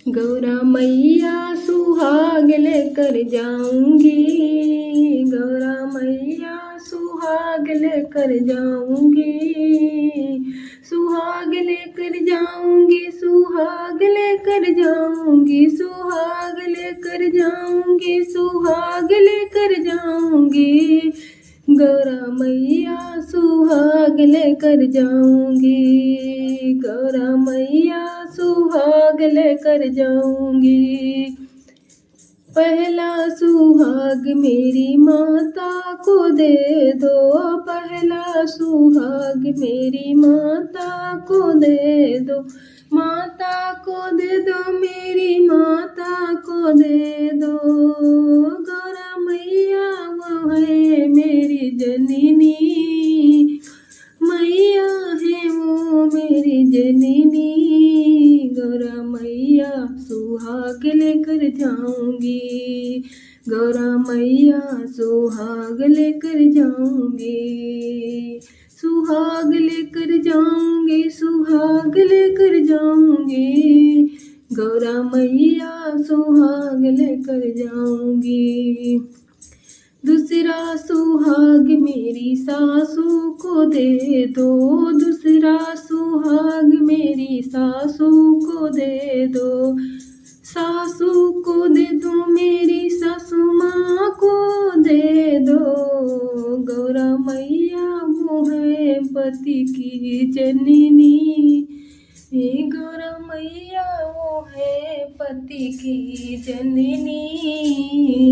गौरा मैया सुहाग लेकर जाऊंगी, गौरा मैया सुहाग लेकर जाऊंगी, सुहाग लेकर जाऊंगी, सुहाग लेकर जाऊंगी, सुहाग लेकर जाऊंगी, सुहाग लेकर जाऊंगी, गौरा मैया सुहाग लेकर जाऊंगी, गौरा मैया सुहाग लेकर जाऊंगी। पहला सुहाग मेरी माता को दे दो, पहला सुहाग मेरी माता को दे दो, माता को दे दो, मेरी माता को दे दो, गौरा मैया वो है मेरी जननी, मैया है वो मेरी जननी, गौरा मैया सुहाग लेकर जाऊंगी, गौरा मैया सुहाग लेकर जाऊंगी, सुहाग लेकर जाऊंगी, सुहाग लेकर जाऊंगी, गौरा मैया सुहाग लेकर जाऊंगी। दूसरा सुहाग मेरी सासू को दे दो, दूसरा सुहाग मेरी सासू को दे दो, सासू को दे दो, मेरी सासू माँ को दे दो, गौरा मैया वो है पति की जननी, गौरा मैया वो है पति की जननी,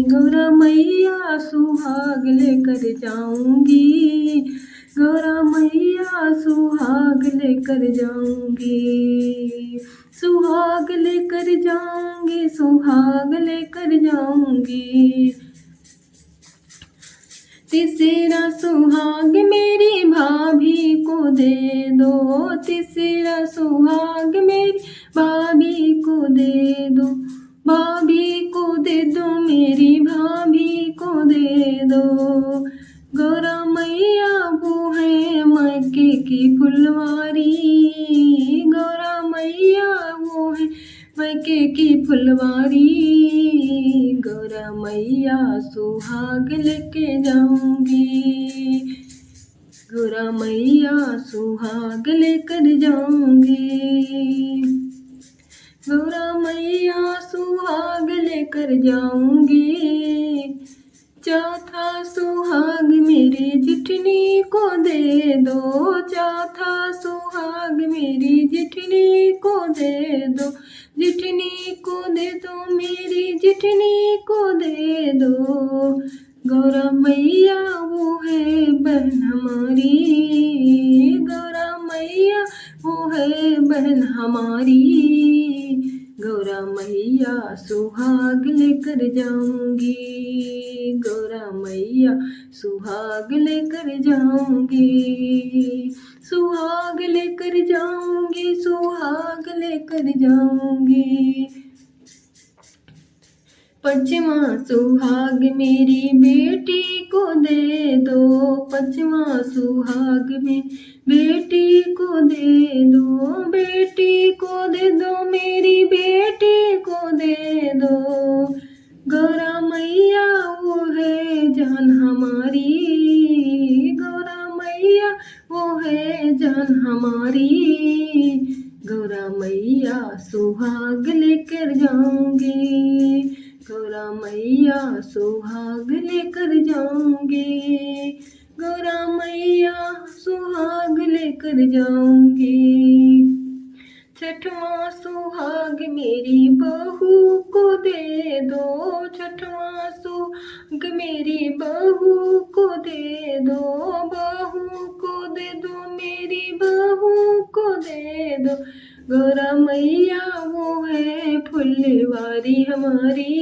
गौरा मैया सुहाग लेकर जाऊंगी, गौरा मैया सुहाग लेकर जाऊंगी, सुहाग लेकर जाऊंगी, सुहाग लेकर जाऊंगी। तीसरा सुहाग मेरी भाभी को दे दो, तीसरा सुहाग मेरी भाभी को दे दो, भाभी को दे दो, मेरी भाभी को दे दो, गौरा मैया वो है मक्के की फुलवारी, गौरा मैया वो है मक्के की फुलवारी, गौरा मैया सुहाग लेके जाऊंगी, गौरा मैया सुहाग लेकर जाऊंगी, गौरा मैया सुहाग लेकर जाऊंगी। चौथा सुहाग मेरी जिठनी को दे दो, चौथा सुहाग मेरी जिठनी को दे दो, जिठनी को दे दो, मेरी जिठनी को दे दो, गौरा मैया वो है बहन हमारी, गौरा मैया वो है बहन हमारी, गौरा मैया सुहाग लेकर जाऊंगी, गौरा मैया सुहाग लेकर जाऊंगी, सुहाग लेकर जाऊंगी, सुहाग लेकर जाऊंगी। पांचवा सुहाग मेरी बेटी को दे दो, पांचवा सुहाग में बेटी को दे दो, बेटी को दे दो, मेरी बेटी को दे दो, गौरा मैया वो है जान हमारी, गौरा मैया वो है जान हमारी, गौरा मैया सुहाग लेकर जाऊंगी, गौरा मैया सुहाग लेकर जाऊंगी, गौरा मैया सुहाग लेकर जाऊंगी। छठवां सुहाग मेरी बहू को दे दो, छठवां सुहाग मेरी बहू को दे दो, बहू को दे दो, मेरी बहू को दे दो, गौरा मैया वो है फुलवारी हमारी,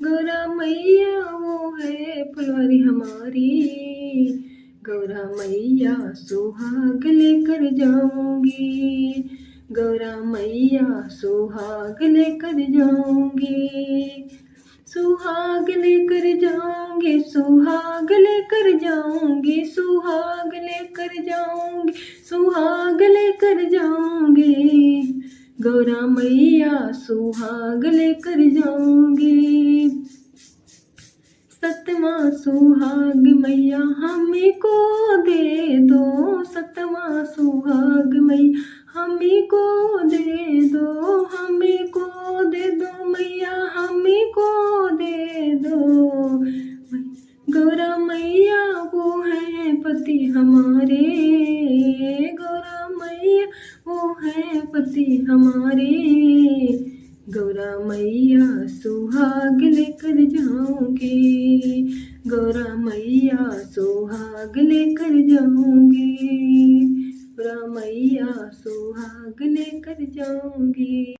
गौरा मैया वो है फुलवारी हमारी, गौरा मैया सुहाग लेकर जाऊंगी, गौरा मैया सुहाग लेकर जाऊंगी, सुहाग लेकर जाऊंगी, सुहाग लेकर जाऊंगी, सुहाग लेकर जाऊंगी, सुहाग लेकर जाऊंगी, गौरा मैया सुहाग लेकर जाऊंगी। सतवां सुहाग मैया हमें को दे दो, सतवां सुहाग मैया हमें को दे दो, हमें को दे दो मैया, हमें को दे दो। गौरा मैया वो है पति हमारे, गौरा मैया वो है पति हमारे। गौरा मैया सुहाग लेकर जाऊंगी, गौरा मैया सुहाग लेकर जाऊंगी, गौरा मैया सुहाग लेकर जाऊंगी।